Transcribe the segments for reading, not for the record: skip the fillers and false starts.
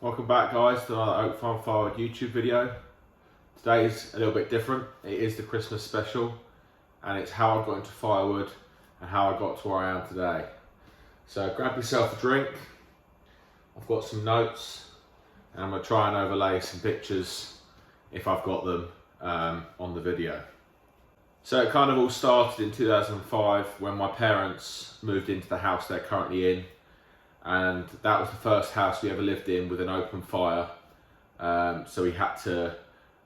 Welcome back, guys, to another Oak Farm Firewood YouTube video. Today's a little bit different. It is the Christmas special, and it's how I got into firewood and how I got to where I am today. So grab yourself a drink. I've got some notes, and I'm going to try and overlay some pictures, if I've got them, on the video. So it kind of all started in 2005 when my parents moved into the house they're currently in. And that was the first house we ever lived in with an open fire. So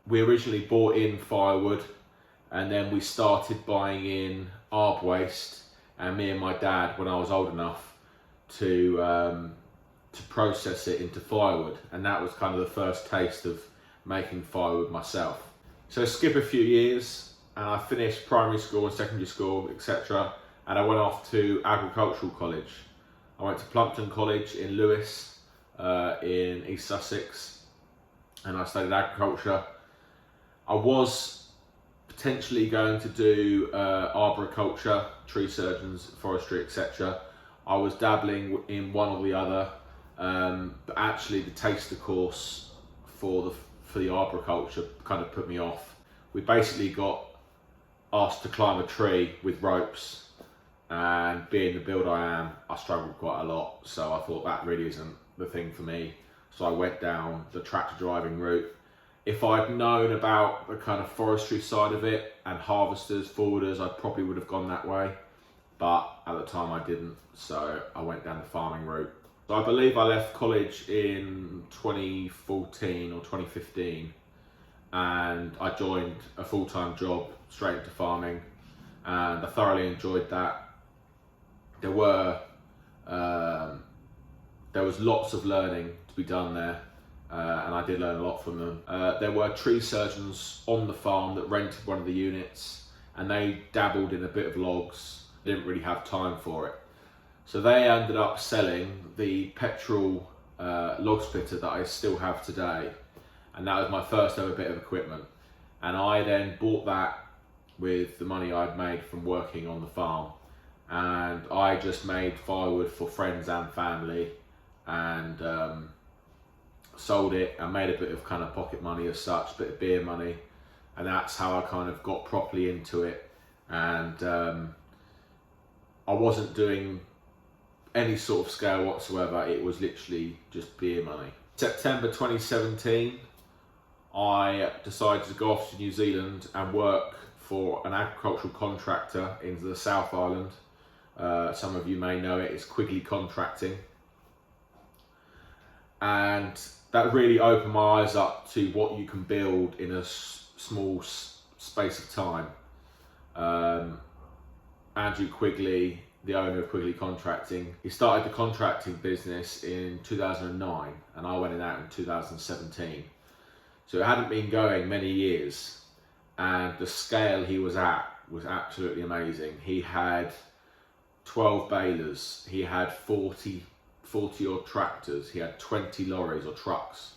we originally bought in firewood, and then we started buying in arb waste, and me and my dad, when I was old enough, to process it into firewood. And that was kind of the first taste of making firewood myself. So skip a few years, and I finished primary school and secondary school, etc. And I went off to agricultural college. I went to Plumpton College in Lewes, in East Sussex, and I studied agriculture. I was potentially going to do arboriculture, tree surgeons, forestry, etc. I was dabbling in one or the other, but actually the taster course for the arboriculture kind of put me off. We basically got asked to climb a tree with ropes. And being the build I am, I struggled quite a lot. So I thought that really isn't the thing for me. So I went down the tractor driving route. If I'd known about the kind of forestry side of it and harvesters, forwarders, I probably would have gone that way. But at the time I didn't. So I went down the farming route. So I believe I left college in 2014 or 2015. And I joined a full-time job straight into farming. And I thoroughly enjoyed that. There was lots of learning to be done there, and I did learn a lot from them. There were tree surgeons on the farm that rented one of the units, and they dabbled in a bit of logs. Didn't really have time for it, so they ended up selling the petrol log splitter that I still have today, and that was my first ever bit of equipment. And I then bought that with the money I'd made from working on the farm. And I just made firewood for friends and family, and sold it and made a bit of kind of pocket money as such, bit of beer money, and that's how I kind of got properly into it. And I wasn't doing any sort of scale whatsoever, it was literally just beer money. September 2017, I decided to go off to New Zealand and work for an agricultural contractor in the South Island. Some of you may know it, it's Quigley Contracting. And that really opened my eyes up to what you can build in a small space of time. Andrew Quigley, the owner of Quigley Contracting, he started the contracting business in 2009, and I went in out in 2017. So it hadn't been going many years, and the scale he was at was absolutely amazing. He had 12 balers, he had 40 odd tractors, he had 20 lorries or trucks,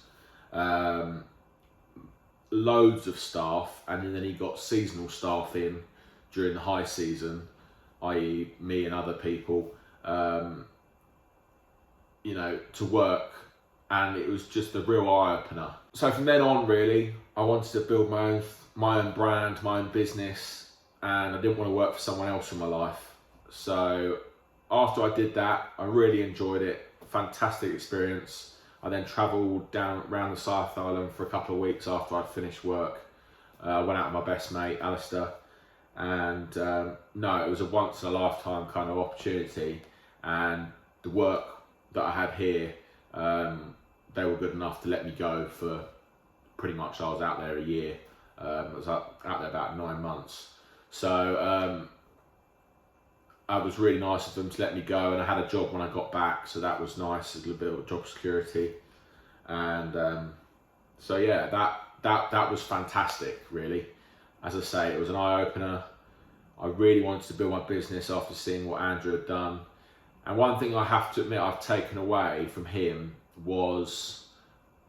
loads of staff, and then he got seasonal staff in during the high season, i.e. me and other people, to work, and it was just a real eye-opener. So from then on, really, I wanted to build my own brand, my own business, and I didn't want to work for someone else in my life. So after I did that, I really enjoyed it. Fantastic experience. I then travelled down around the South Island for a couple of weeks after I'd finished work. Went out with my best mate, Alistair, and it was a once in a lifetime kind of opportunity. And the work that I had here, they were good enough to let me go for pretty much, I was out there a year. I was out there about 9 months. So it was really nice of them to let me go, and I had a job when I got back, so that was nice, a little bit of job security. And so yeah, that was fantastic, really. As I say, it was an eye-opener. I really wanted to build my business after seeing what Andrew had done. And one thing I have to admit I've taken away from him was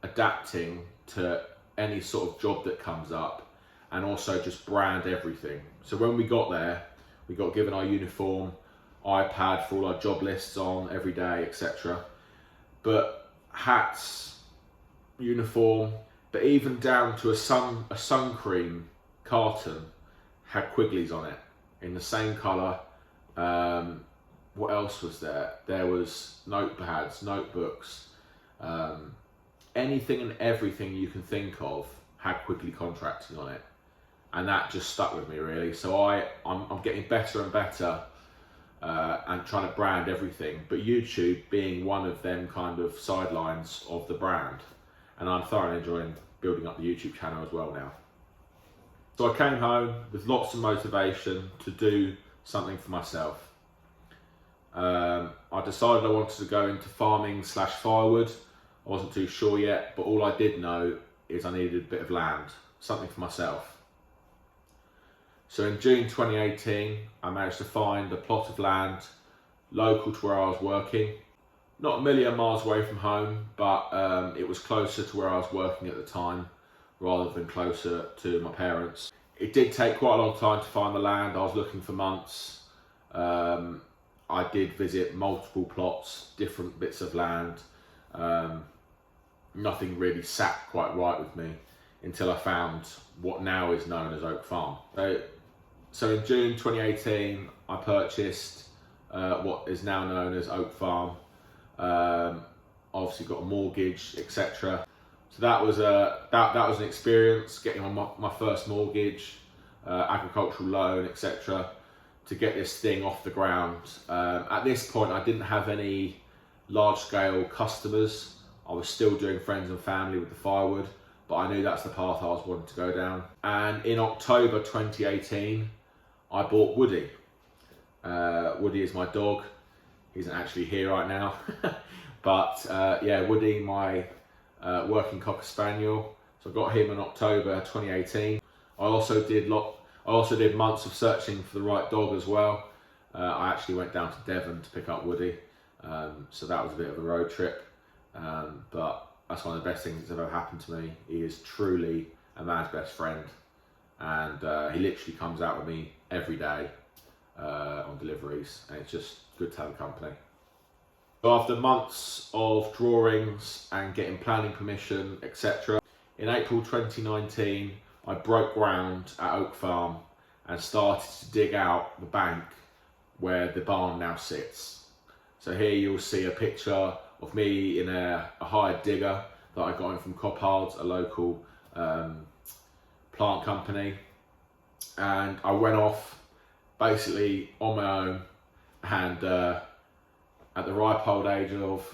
adapting to any sort of job that comes up, and also just brand everything. So when we got there, we got given our uniform, iPad for all our job lists on every day, etc. But hats, uniform, but even down to a sun cream carton had Quigleys on it in the same colour. What else was there? There was notepads, notebooks, anything and everything you can think of had Quigley contracting on it, and that just stuck with me really. So I'm getting better and better and trying to brand everything, but YouTube being one of them kind of sidelines of the brand, and I'm thoroughly enjoying building up the YouTube channel as well now. So I came home with lots of motivation to do something for myself. I decided I wanted to go into farming / firewood. I wasn't too sure yet, but all I did know is I needed a bit of land, something for myself. So in June 2018, I managed to find a plot of land local to where I was working. Not a million miles away from home, but it was closer to where I was working at the time, rather than closer to my parents. It did take quite a long time to find the land. I was looking for months. I did visit multiple plots, different bits of land. Nothing really sat quite right with me until I found what now is known as Oak Farm. So in June 2018, I purchased what is now known as Oak Farm. Obviously got a mortgage, etc. So that was an experience, getting on my first mortgage, agricultural loan, etc. to get this thing off the ground. At this point, I didn't have any large-scale customers. I was still doing friends and family with the firewood, but I knew that's the path I was wanting to go down. And in October 2018, I bought Woody. Woody is my dog. He isn't actually here right now, but yeah, Woody, my working Cocker Spaniel. So I got him in October 2018. I also did months of searching for the right dog as well. I actually went down to Devon to pick up Woody, so that was a bit of a road trip. But that's one of the best things that's ever happened to me. He is truly a man's best friend, and he literally comes out with me every day on deliveries, and it's just good to have a company. So after months of drawings and getting planning permission, etc., in April 2019, I broke ground at Oak Farm and started to dig out the bank where the barn now sits. So here you'll see a picture of me in a hired digger that I got in from Coppards, a local plant company. And I went off basically on my own, and at the ripe old age of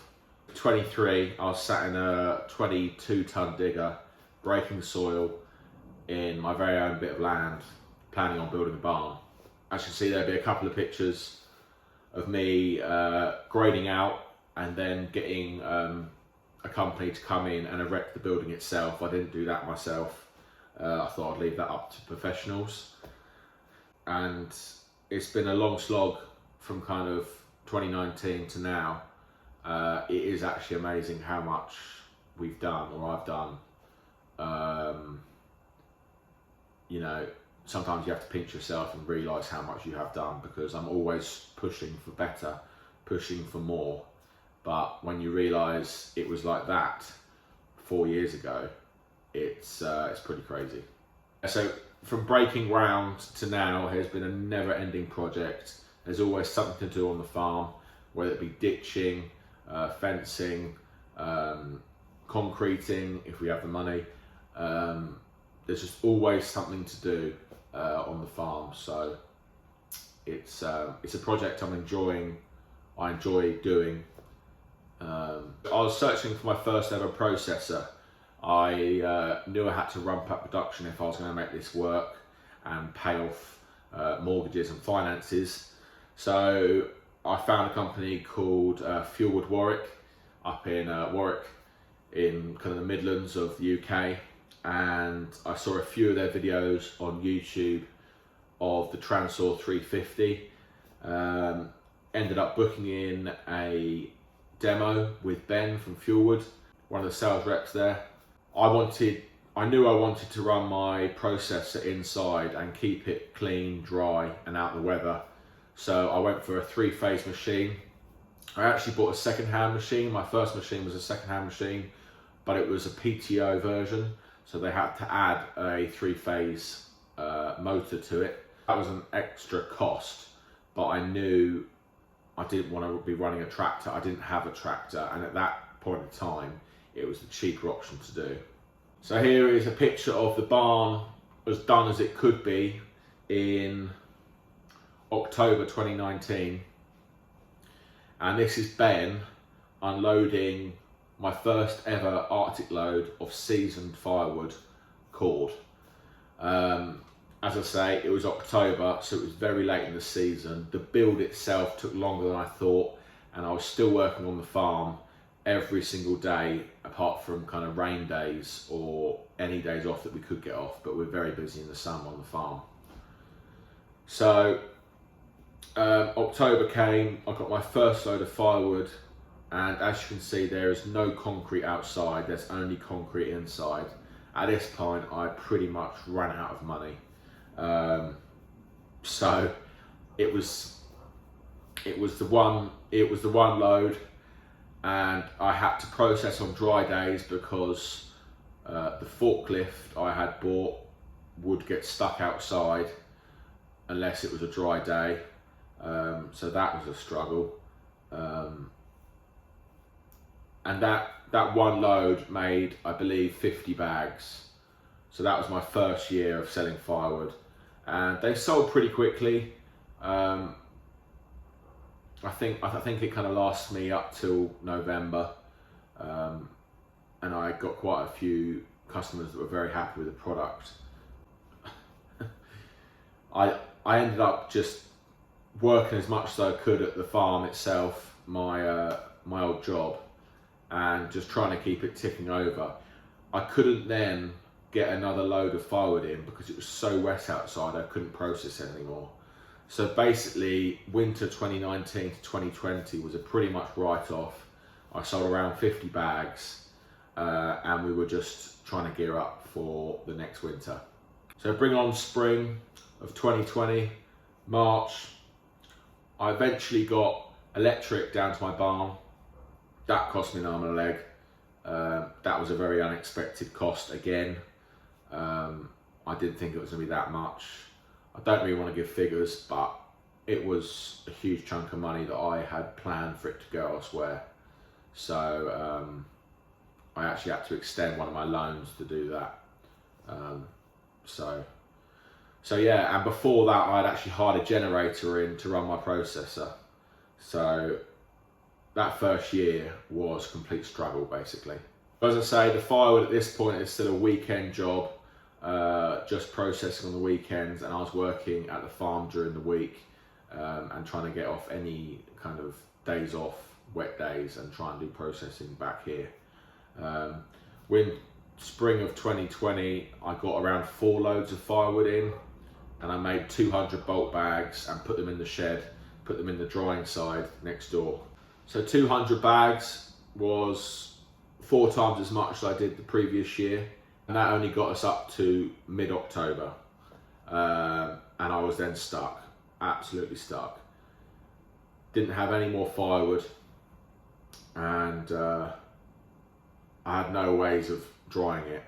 23, I was sat in a 22-ton digger, breaking soil in my very own bit of land, planning on building a barn. As you can see, there'll be a couple of pictures of me grading out and then getting a company to come in and erect the building itself. I didn't do that myself. I thought I'd leave that up to professionals. And it's been a long slog from kind of 2019 to now. It is actually amazing how much we've done, or I've done. You know, sometimes you have to pinch yourself and realise how much you have done, because I'm always pushing for better, pushing for more. But when you realise it was like that 4 years ago, it's pretty crazy. So from breaking ground to now has been a never-ending project. There's always something to do on the farm, whether it be ditching, fencing, concreting if we have the money. There's just always something to do on the farm. So it's a project I'm enjoying. I enjoy doing. I was searching for my first ever processor. I knew I had to ramp up production if I was going to make this work and pay off mortgages and finances. So I found a company called Firewood Warwick up in Warwick, in kind of the Midlands of the UK, and I saw a few of their videos on YouTube of the Transor 350. Ended up booking in a demo with Ben from Firewood, one of the sales reps there. I knew I wanted to run my processor inside and keep it clean, dry and out of the weather. So I went for a 3-phase machine. I actually bought a second-hand machine. My first machine was a second-hand machine, but it was a PTO version, so they had to add a 3-phase motor to it. That was an extra cost, but I knew I didn't want to be running a tractor. I didn't have a tractor, and at that point in time, it was the cheaper option to do. So here is a picture of the barn as done as it could be in October 2019. And this is Ben unloading my first ever Arctic load of seasoned firewood cord. As I say, it was October, so it was very late in the season. The build itself took longer than I thought, and I was still working on the farm every single day, apart from kind of rain days or any days off that we could get off, but we're very busy in the summer on the farm. So October came, I got my first load of firewood, and as you can see, there is no concrete outside, there's only concrete inside. At this point, I pretty much ran out of money. So it was the one load, and I had to process on dry days because the forklift I had bought would get stuck outside unless it was a dry day. So that was a struggle. And that one load made, I believe, 50 bags. So that was my first year of selling firewood, and they sold pretty quickly. I think it kind of lasts me up till November, and I got quite a few customers that were very happy with the product. I ended up just working as much as I could at the farm itself, my old job, and just trying to keep it ticking over. I couldn't then get another load of firewood in because it was so wet outside, I couldn't process it anymore. So basically, winter 2019 to 2020 was a pretty much write-off. I sold around 50 bags, and we were just trying to gear up for the next winter. So bring on spring of 2020, March, I eventually got electric down to my barn. That cost me an arm and a leg. That was a very unexpected cost again. I didn't think it was going to be that much. I don't really want to give figures, but it was a huge chunk of money that I had planned for it to go elsewhere. So I actually had to extend one of my loans to do that. So yeah, and before that I'd actually hired a generator in to run my processor. So that first year was a complete struggle basically. As I say, the firewood at this point is still a weekend job, just processing on the weekends, and I was working at the farm during the week and trying to get off any kind of days off, wet days, and try and do processing back here. When spring of 2020, I got around 4 loads of firewood in, and I made 200 bulk bags and put them in the shed, put them in the drying side next door. So 200 bags was 4 times as much as I did the previous year, and that only got us up to mid-October, and I was then stuck, absolutely stuck. Didn't have any more firewood, and I had no ways of drying it.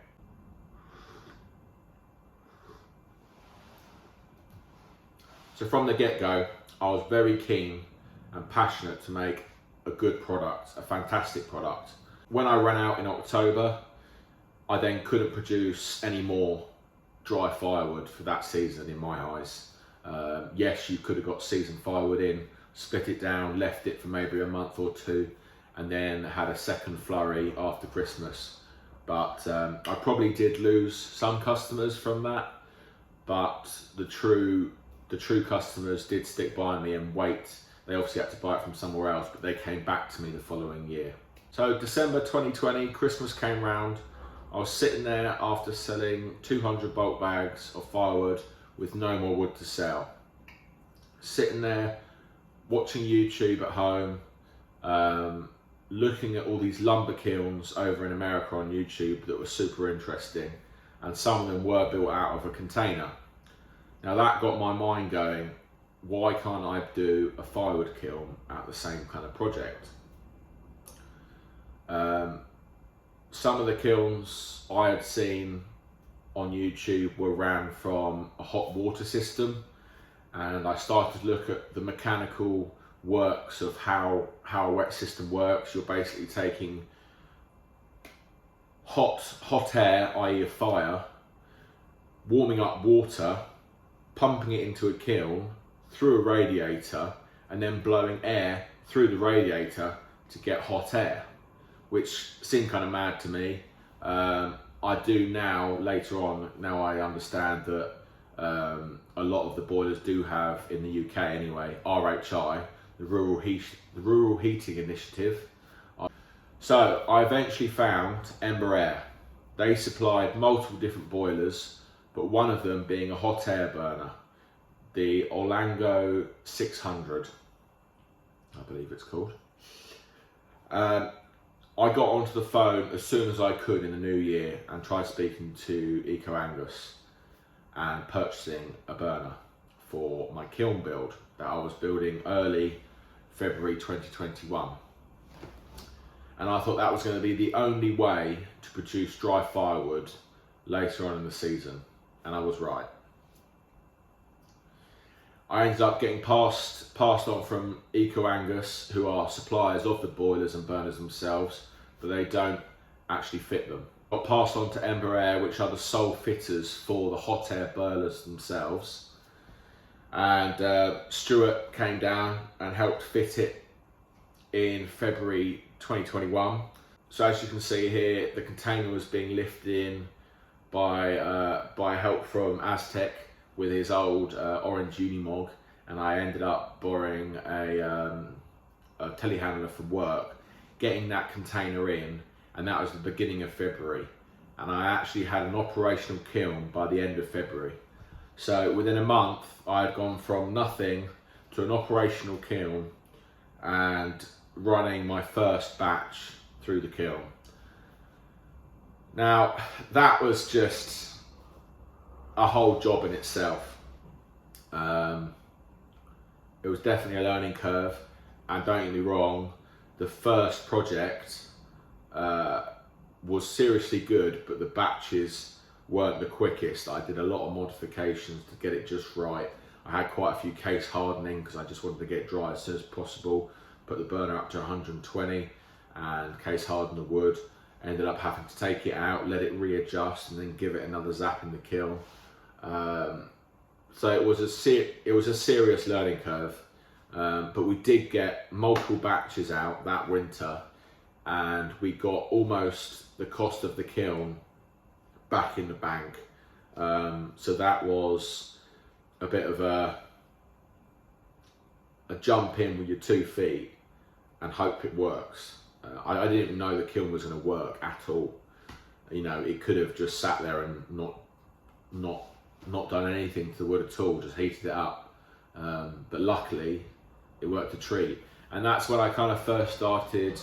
So from the get-go, I was very keen and passionate to make a good product, a fantastic product. When I ran out in October, I then couldn't produce any more dry firewood for that season in my eyes. Yes, you could have got seasoned firewood in, split it down, left it for maybe a month or 2, and then had a second flurry after Christmas. But I probably did lose some customers from that, but the true customers did stick by me and wait. They obviously had to buy it from somewhere else, but they came back to me the following year. So December 2020, Christmas came round. I was sitting there after selling 200 bulk bags of firewood with no more wood to sell. Sitting there, watching YouTube at home, looking at all these lumber kilns over in America on YouTube that were super interesting, and some of them were built out of a container. Now that got my mind going, why can't I do a firewood kiln at the same kind of project? some of the kilns I had seen on YouTube were ran from a hot water system, and I started to look at the mechanical works of how a wet system works. You're basically taking hot air, i.e. a fire, warming up water, pumping it into a kiln through a radiator, and then blowing air through the radiator to get hot air, which seemed kind of mad to me. I do now, later on, now I understand that a lot of the boilers do have, in the UK anyway, RHI, the Rural Heating Initiative. So I eventually found Ember Air. They supplied multiple different boilers, but one of them being a hot air burner, the Olango 600, I believe it's called. I got onto the phone as soon as I could in the new year and tried speaking to Eco Angus and purchasing a burner for my kiln build that I was building early February 2021. And I thought that was going to be the only way to produce dry firewood later on in the season, and I was right. I ended up getting passed on from Eco Angus, who are suppliers of the boilers and burners themselves, but they don't actually fit them. Got passed on to Ember Air, which are the sole fitters for the hot air burners themselves. And Stuart came down and helped fit it in February 2021. So as you can see here, the container was being lifted in by help from Aztec with his old orange Unimog, and I ended up borrowing a telehandler from work, getting that container in, and that was the beginning of February. And I actually had an operational kiln by the end of February. So within a month, I had gone from nothing to an operational kiln and running my first batch through the kiln. Now, that was just a whole job in itself. It was definitely a learning curve, and don't get me wrong, the first project was seriously good, but the batches weren't the quickest. I did a lot of modifications to get it just right. I had quite a few case hardening because I just wanted to get it dry as soon as possible. Put the burner up to 120 and case harden the wood. Ended up having to take it out, let it readjust, and then give it another zap in the kiln. So it was a serious learning curve, but we did get multiple batches out that winter, and we got almost the cost of the kiln back in the bank. So that was a bit of a jump in with your 2 feet and hope it works. I didn't even know the kiln was going to work at all. You know, it could have just sat there and not done anything to the wood at all, just heated it up. But luckily, it worked a treat. And that's when I kind of first started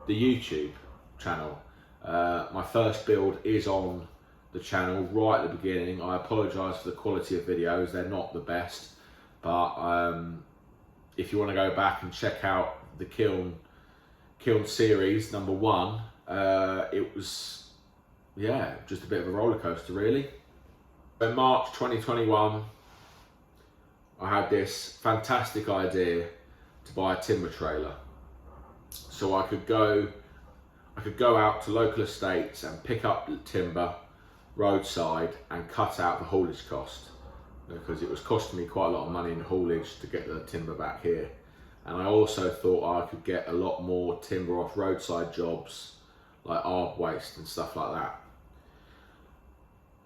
the YouTube channel. My first build is on the channel right at the beginning. I apologise for the quality of videos, they're not the best. But if you want to go back and check out the kiln series number 1, it was, yeah, just a bit of a roller coaster really. In March 2021, I had this fantastic idea to buy a timber trailer, so I could go out to local estates and pick up timber roadside and cut out the haulage cost, because it was costing me quite a lot of money in haulage to get the timber back here. And I also thought I could get a lot more timber off roadside jobs like arbed waste and stuff like that.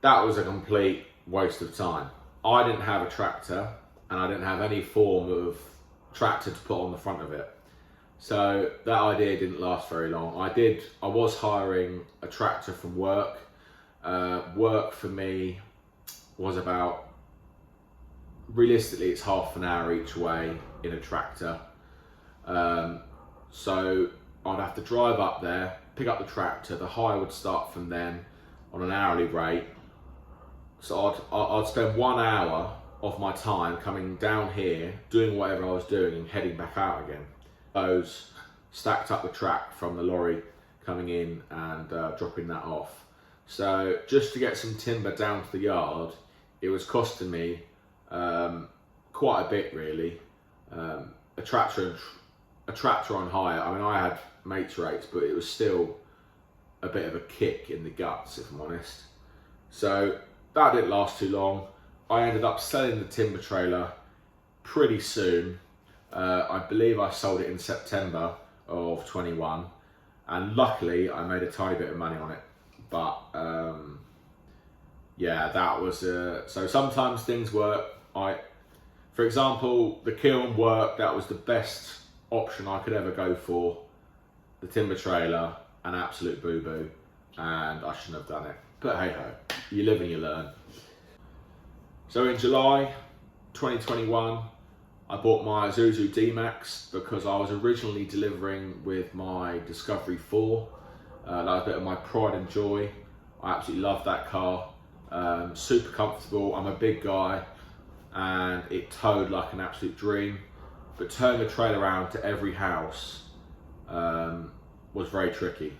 That was a complete waste of time. I didn't have a tractor, and I didn't have any form of tractor to put on the front of it. So that idea didn't last very long. I was hiring a tractor from work. Work for me was about, realistically, it's half an hour each way in a tractor. So I'd have to drive up there, pick up the tractor, the hire would start from then on an hourly rate. So I'd spend 1 hour of my time coming down here, doing whatever I was doing and heading back out again. Those stacked up the track from the lorry coming in and dropping that off. So just to get some timber down to the yard, it was costing me quite a bit really. A tractor on hire, I mean, I had mates rates, but it was still a bit of a kick in the guts, if I'm honest. So that didn't last too long. I ended up selling the timber trailer pretty soon. I believe I sold it in September of 21, and luckily I made a tiny bit of money on it. But yeah, that was so sometimes things work. For example, the kiln worked. That was the best option I could ever go for. The timber trailer, an absolute boo-boo, and I shouldn't have done it. But hey ho, you live and you learn. So in July 2021, I bought my Isuzu D-Max because I was originally delivering with my Discovery 4. That was a bit of my pride and joy. I absolutely love that car. Super comfortable. I'm a big guy, and it towed like an absolute dream. But turning the trailer around to every house was very tricky.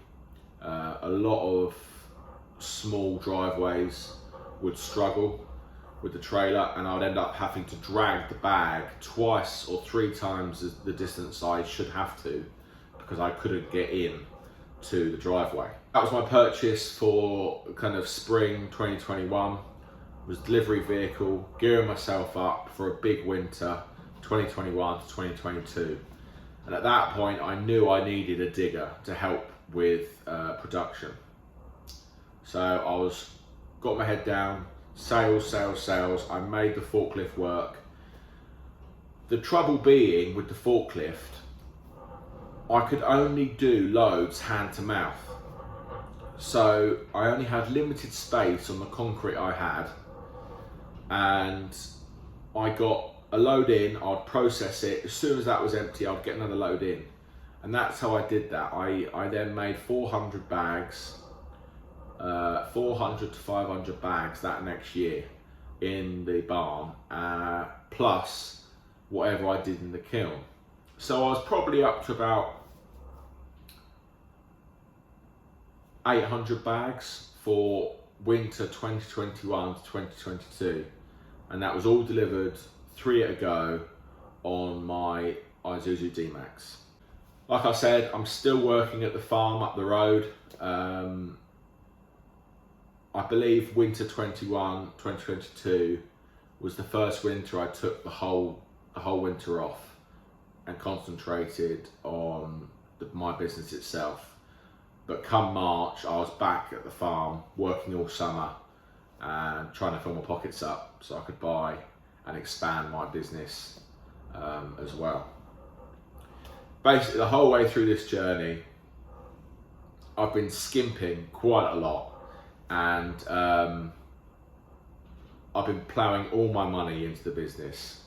A lot of small driveways would struggle with the trailer, and I'd end up having to drag the bag twice or three times the distance I should have to, because I couldn't get in to the driveway. That was my purchase for kind of spring 2021. Was delivery vehicle, gearing myself up for a big winter 2021 to 2022. And at that point I knew I needed a digger to help with production. So I got my head down, sales. I made the forklift work. The trouble being with the forklift, I could only do loads hand to mouth. So I only had limited space on the concrete I had, and I got a load in, I'd process it. As soon as that was empty, I'd get another load in. And that's how I did that. I then made 400 bags, 400 to 500 bags that next year in the barn, plus whatever I did in the kiln. So I was probably up to about 800 bags for winter 2021 to 2022. And that was all delivered 3 at a go on my Isuzu D-Max. Like I said, I'm still working at the farm up the road. I believe winter 2022 was the first winter I took the whole winter off and concentrated on my business itself. But come March, I was back at the farm working all summer and trying to fill my pockets up so I could buy and expand my business as well. Basically, the whole way through this journey, I've been skimping quite a lot, and I've been ploughing all my money into the business,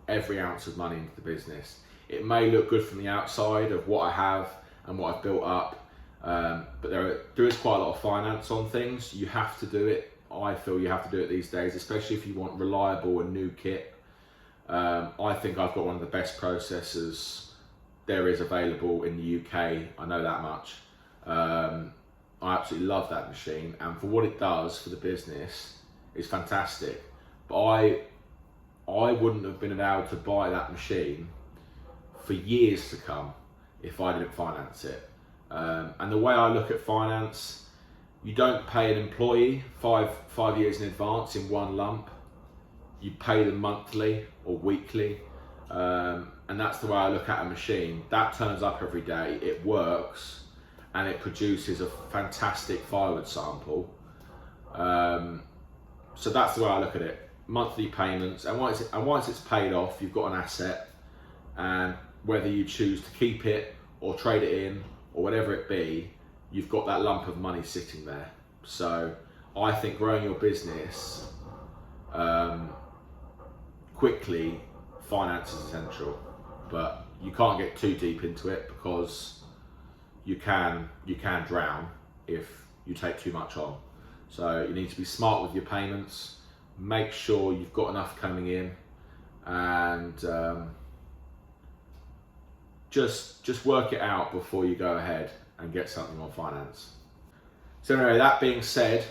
every ounce of money into the business. It may look good from the outside of what I have and what I've built up, but there is quite a lot of finance on things. You have to do it. I feel you have to do it these days, especially if you want reliable and new kit. I think I've got one of the best processors there is available in the UK. I know that much. I absolutely love that machine, and for what it does for the business, it's fantastic. But I wouldn't have been able to buy that machine for years to come if I didn't finance it. And the way I look at finance, you don't pay an employee five years in advance in one lump. You pay them monthly or weekly. And that's the way I look at a machine. That turns up every day, it works, and it produces a fantastic firewood sample. So that's the way I look at it. Monthly payments, and once it's paid off, you've got an asset, and whether you choose to keep it or trade it in or whatever it be, you've got that lump of money sitting there. So I think growing your business quickly, finance is essential, but you can't get too deep into it because you can drown if you take too much on. So you need to be smart with your payments, make sure you've got enough coming in, and just work it out before you go ahead. and get something on finance. So anyway, that being said,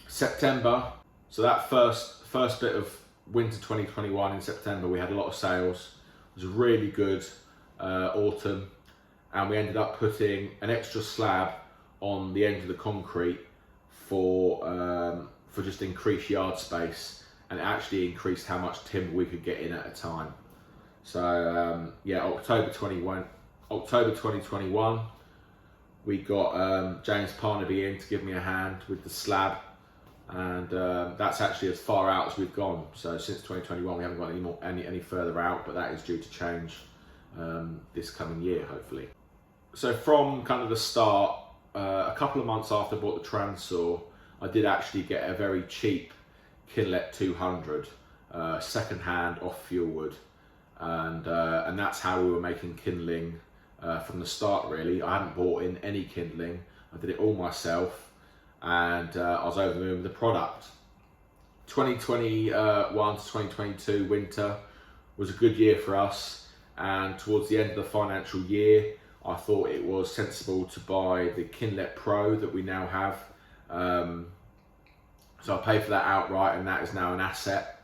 September, so that first bit of winter 2021 in September, we had a lot of sales. It was a really good autumn, and we ended up putting an extra slab on the end of the concrete for just increased yard space, and it actually increased how much timber we could get in at a time. So yeah, October 2021, we got James Parnaby in to give me a hand with the slab, and that's actually as far out as we've gone. So since 2021 we haven't got any further out, but that is due to change this coming year, hopefully. So from kind of the start, a couple of months after I bought the Transsaw, I did actually get a very cheap Kinlet 200 second hand off Firewood, and that's how we were making kindling from the start, really. I hadn't bought in any kindling, I did it all myself, and I was over the moon with the product. 2021 to 2022 winter was a good year for us, and towards the end of the financial year I thought it was sensible to buy the Kinlet Pro that we now have. So I paid for that outright, and that is now an asset,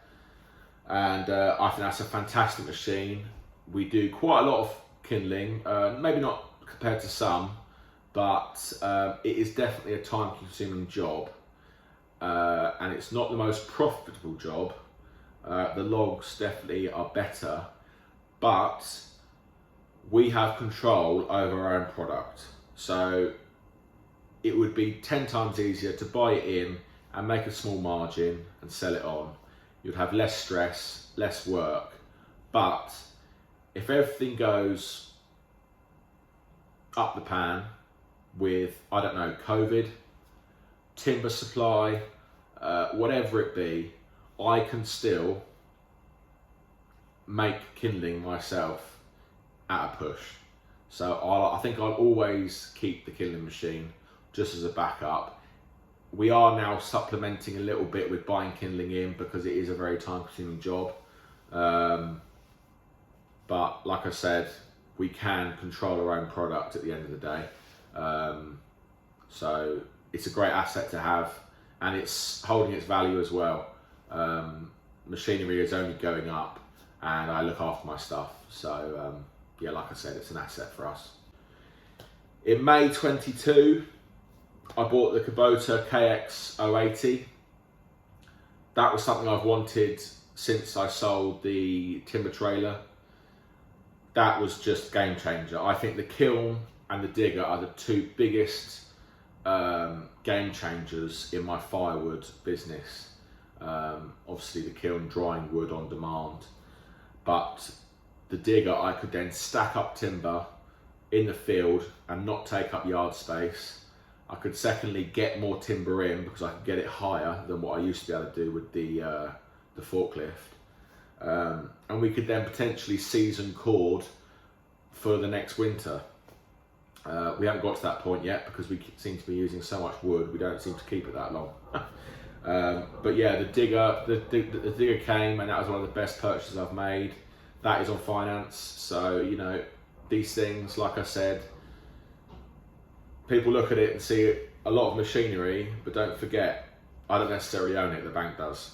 and I think that's a fantastic machine. We do quite a lot of kindling, maybe not compared to some, but it is definitely a time consuming job, and it's not the most profitable job. The logs definitely are better, but we have control over our own product. So it would be 10 times easier to buy it in and make a small margin and sell it on. You'd have less stress, less work. But if everything goes up the pan with, I don't know, COVID, timber supply, whatever it be, I can still make kindling myself at a push. So I think I'll always keep the kindling machine just as a backup. We are now supplementing a little bit with buying kindling in because it is a very time consuming job. But like I said, we can control our own product at the end of the day. So it's a great asset to have, and it's holding its value as well. Machinery is only going up, and I look after my stuff. So yeah, like I said, it's an asset for us. In May 22, I bought the Kubota KX080. That was something I've wanted since I sold the timber trailer. That was just game changer. I think the kiln and the digger are the two biggest game changers in my firewood business. Obviously the kiln drying wood on demand, but the digger, I could then stack up timber in the field and not take up yard space. I could secondly get more timber in because I could get it higher than what I used to be able to do with the forklift. And we could then potentially season cord for the next winter. We haven't got to that point yet because we seem to be using so much wood, we don't seem to keep it that long. But yeah, the digger came, and that was one of the best purchases I've made. That is on finance, so you know, these things, like I said, people look at it and see a lot of machinery, but don't forget, I don't necessarily own it, the bank does,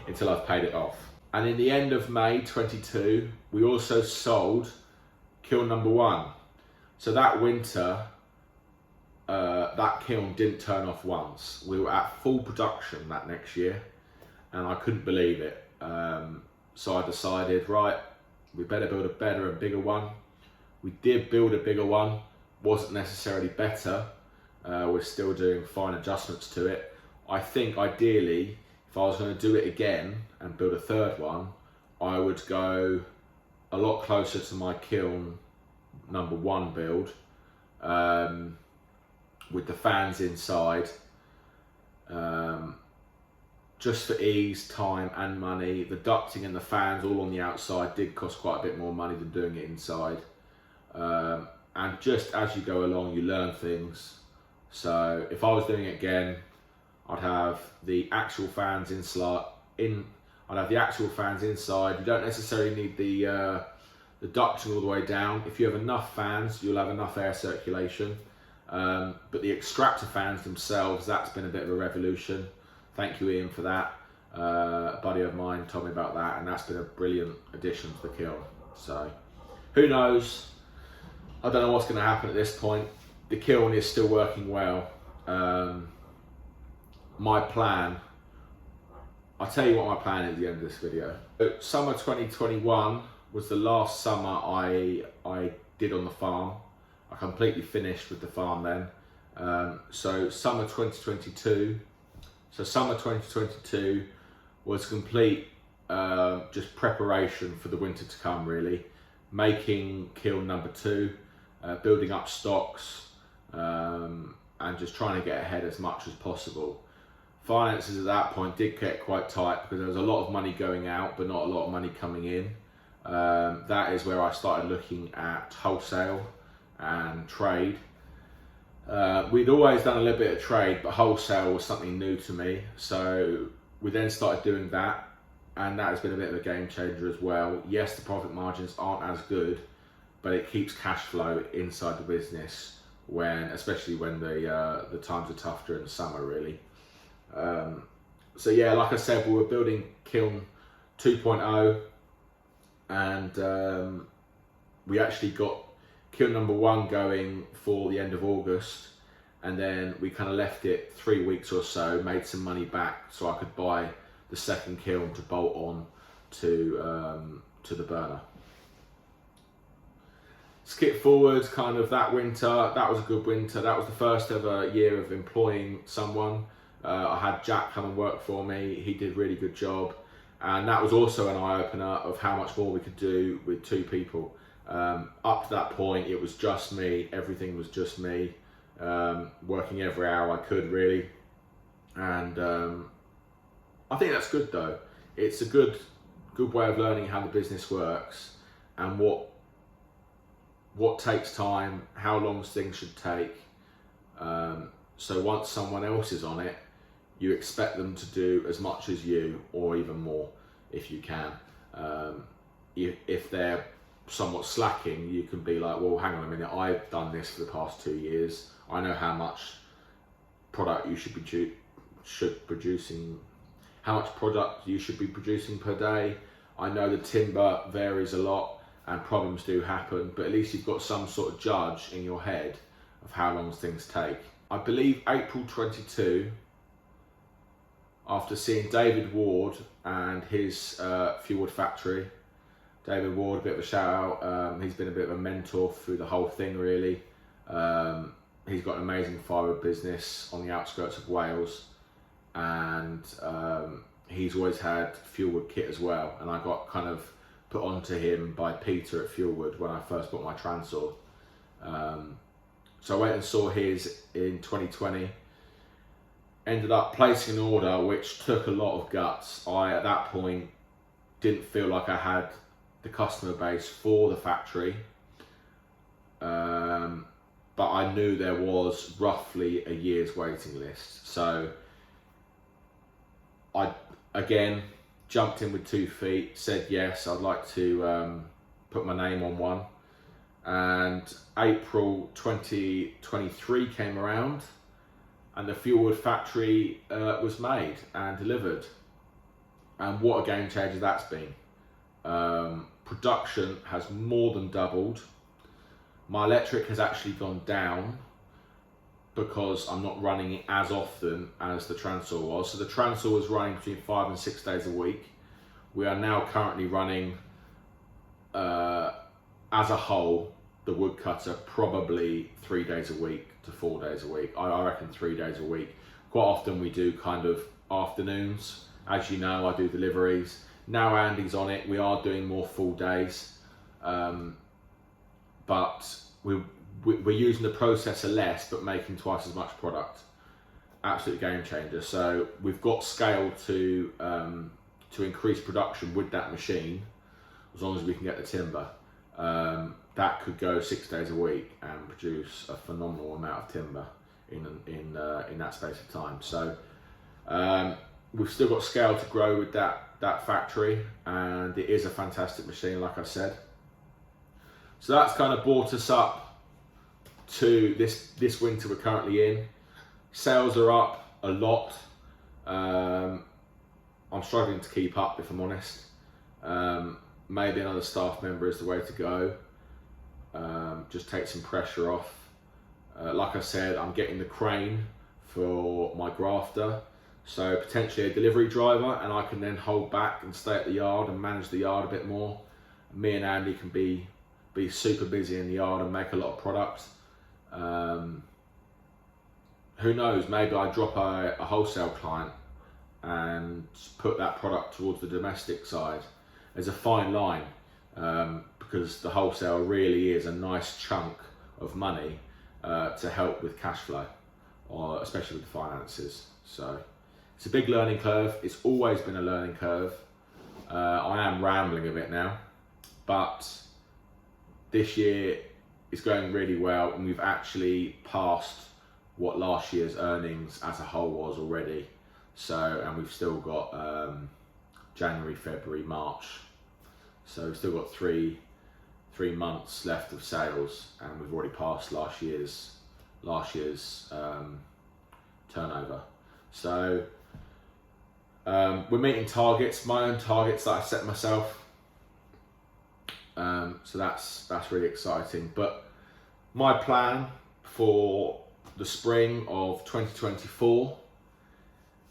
until I've paid it off. And in the end of May 22, we also sold kiln number 1. So that winter, that kiln didn't turn off once. We were at full production that next year, and I couldn't believe it. So I decided, right, we better build a better and bigger one. We did build a bigger one, wasn't necessarily better. We're still doing fine adjustments to it. I think ideally, if I was going to do it again and build a third one, I would go a lot closer to my kiln number 1 build, with the fans inside, just for ease, time and money. The ducting and the fans all on the outside did cost quite a bit more money than doing it inside. And just as you go along, you learn things. So if I was doing it again, I'd have the actual fans I'd have the actual fans inside. You don't necessarily need the the ducting all the way down. If you have enough fans, you'll have enough air circulation. But the extractor fans themselves, that's been a bit of a revolution. Thank you, Ian, for that. A buddy of mine told me about that, and that's been a brilliant addition to the kiln. So who knows? I don't know what's going to happen at this point. The kiln is still working well. My plan, I'll tell you what my plan is at the end of this video. Summer 2021 was the last summer I did on the farm. I completely finished with the farm then. So summer 2022 was complete just preparation for the winter to come, really. Making kiln number 2, building up stocks, and just trying to get ahead as much as possible. Finances at that point did get quite tight because there was a lot of money going out but not a lot of money coming in. That is where I started looking at wholesale and trade. We'd always done a little bit of trade, but wholesale was something new to me, so we then started doing that, and that has been a bit of a game changer as well. Yes, the profit margins aren't as good, but it keeps cash flow inside the business, especially when the times are tough during the summer, really. So yeah, like I said, we were building kiln 2.0, and we actually got kiln number 1 going for the end of August, and then we kind of left it 3 weeks or so, made some money back so I could buy the second kiln to bolt on to the burner. Skip forward kind of that winter. That was a good winter. That was the first ever year of employing someone. I had Jack come and work for me. He did a really good job, and that was also an eye-opener of how much more we could do with 2 people. Up to that point, it was just me. Everything was just me, working every hour I could, really. And I think that's good, though. It's a good way of learning how the business works and what takes time, how long things should take. So once someone else is on it, you expect them to do as much as you, or even more if you can. If they're somewhat slacking, you can be like, well, hang on a minute, I've done this for the past 2 years. I know how much product you should be producing, how much product you should be producing per day. I know the timber varies a lot and problems do happen, but at least you've got some sort of judge in your head of how long things take. I believe April 22, after seeing David Ward and his Firewood factory. David Ward, a bit of a shout out. He's been a bit of a mentor through the whole thing, really. He's got an amazing firewood business on the outskirts of Wales, and he's always had Firewood kit as well. And I got kind of put onto him by Peter at Firewood when I first bought my Transaw. So I went and saw his in 2020. Ended up placing an order which took a lot of guts. I, at that point, didn't feel like I had the customer base for the factory, but I knew there was roughly a year's waiting list. So I again jumped in with 2 feet, said yes, I'd like to put my name on one. And April 2023 came around, and the Firewood factory was made and delivered. And what a game changer that's been. Production has more than doubled. My electric has actually gone down because I'm not running it as often as the Transaw was. So the Transaw was running between 5 and 6 days a week. We are now currently running, as a whole, the woodcutter probably 3 days a week to 4 days a week. I reckon 3 days a week. Quite often we do kind of afternoons. As you know, I do deliveries. Now Andy's on it, we are doing more full days, but we're using the processor less, but making twice as much product. Absolute game changer. So we've got scale to increase production with that machine, as long as we can get the timber. That could go 6 days a week and produce a phenomenal amount of timber in that space of time. So we've still got scale to grow with that factory, and it is a fantastic machine, like I said. So that's kind of brought us up to this winter we're currently in. Sales are up a lot. I'm struggling to keep up, if I'm honest. Maybe another staff member is the way to go. Just take some pressure off. Like I said, I'm getting the crane for my grafter, so potentially a delivery driver, and I can then hold back and stay at the yard and manage the yard a bit more. Me and Andy can be super busy in the yard and make a lot of products. Who knows, maybe I drop a wholesale client and put that product towards the domestic side. There's a fine line, because the wholesale really is a nice chunk of money to help with cash flow, or especially with the finances. So it's a big learning curve. It's always been a learning curve. I am rambling a bit now, but this year is going really well, and we've actually passed what last year's earnings as a whole was already. So, and we've still got January, February, March. So we've still got three months left of sales, and we've already passed last year's turnover. So we're meeting targets, my own targets that I set myself. So that's really exciting. But my plan for the spring of 2024,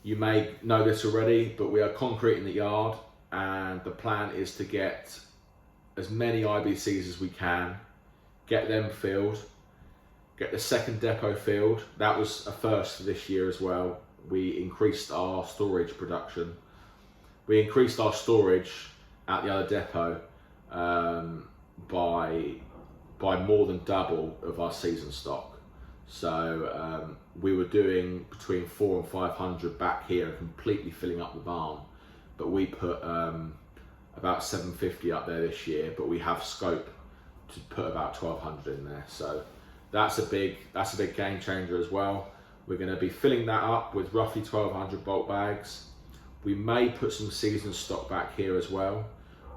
you may know this already, but we are concreting the yard, and the plan is to get as many IBCs as we can, get them filled, get the second depot filled. That was a first for this year as well. We increased our storage production. We increased our storage at the other depot by more than double of our season stock. So we were doing between 400 and 500 back here, completely filling up the barn. But we put about 750 up there this year, but we have scope to put about 1200 in there. So that's a big game changer as well. We're going to be filling that up with roughly 1200 bulk bags. We may put some season stock back here as well.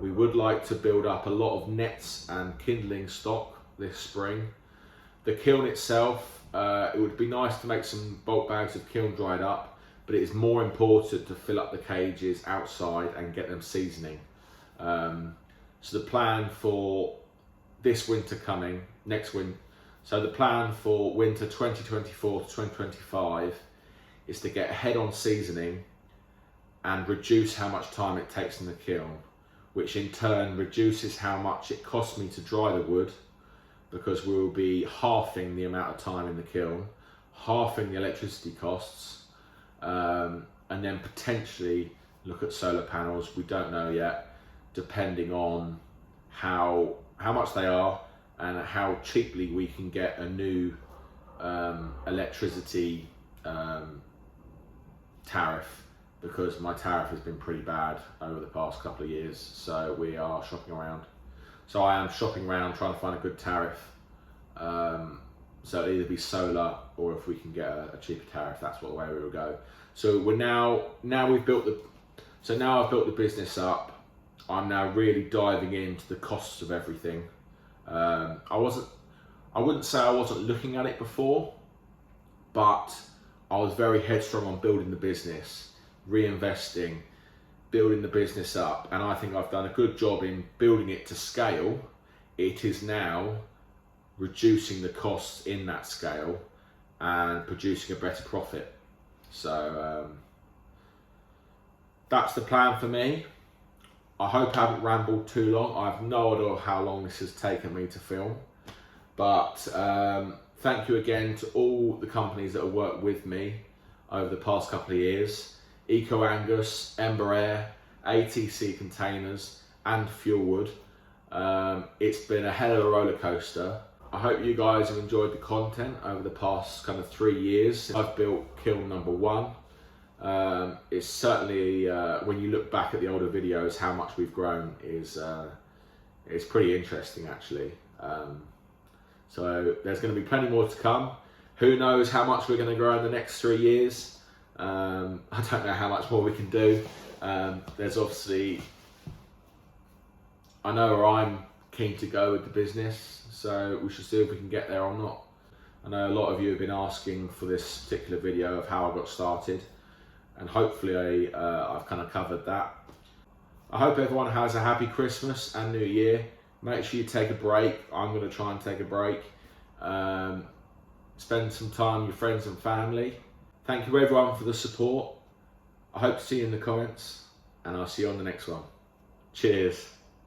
We would like to build up a lot of nets and kindling stock this spring. The kiln itself, it would be nice to make some bulk bags of kiln dried up, but it is more important to fill up the cages outside and get them seasoning. So the plan for this winter coming, next winter, so the plan for winter 2024 to 2025 is to get ahead on seasoning and reduce how much time it takes in the kiln, which in turn reduces how much it costs me to dry the wood, because we will be halving the amount of time in the kiln, halving the electricity costs, and then potentially look at solar panels. We don't know yet, depending on how much they are and how cheaply we can get a new electricity tariff, because my tariff has been pretty bad over the past couple of years. So we are shopping around. So I am shopping around trying to find a good tariff. So it'll either be solar, or if we can get a cheaper tariff, that's what the way we will go. So we're now I've built the business up. I'm now really diving into the costs of everything. I wouldn't say I wasn't looking at it before, but I was very headstrong on building the business, reinvesting, building the business up, and I think I've done a good job in building it to scale. It is now reducing the costs in that scale and producing a better profit. So that's the plan for me. I hope I haven't rambled too long. I have no idea how long this has taken me to film, but thank you again to all the companies that have worked with me over the past couple of years: Eco Angus, Ember Air, ATC Containers, and Firewood. It's been a hell of a roller coaster. I hope you guys have enjoyed the content over the past kind of 3 years. I've built kiln number 1. It's certainly, when you look back at the older videos, how much we've grown is pretty interesting actually. So there's going to be plenty more to come. Who knows how much we're going to grow in the next 3 years. I don't know how much more we can do. There's obviously, I know where I'm keen to go with the business, so we should see if we can get there or not. I know a lot of you have been asking for this particular video of how I got started, and hopefully I've kind of covered that. I hope everyone has a happy Christmas and New Year. Make sure you take a break. I'm going to try and take a break. Spend some time with your friends and family. Thank you everyone for the support. I hope to see you in the comments, and I'll see you on the next one. Cheers.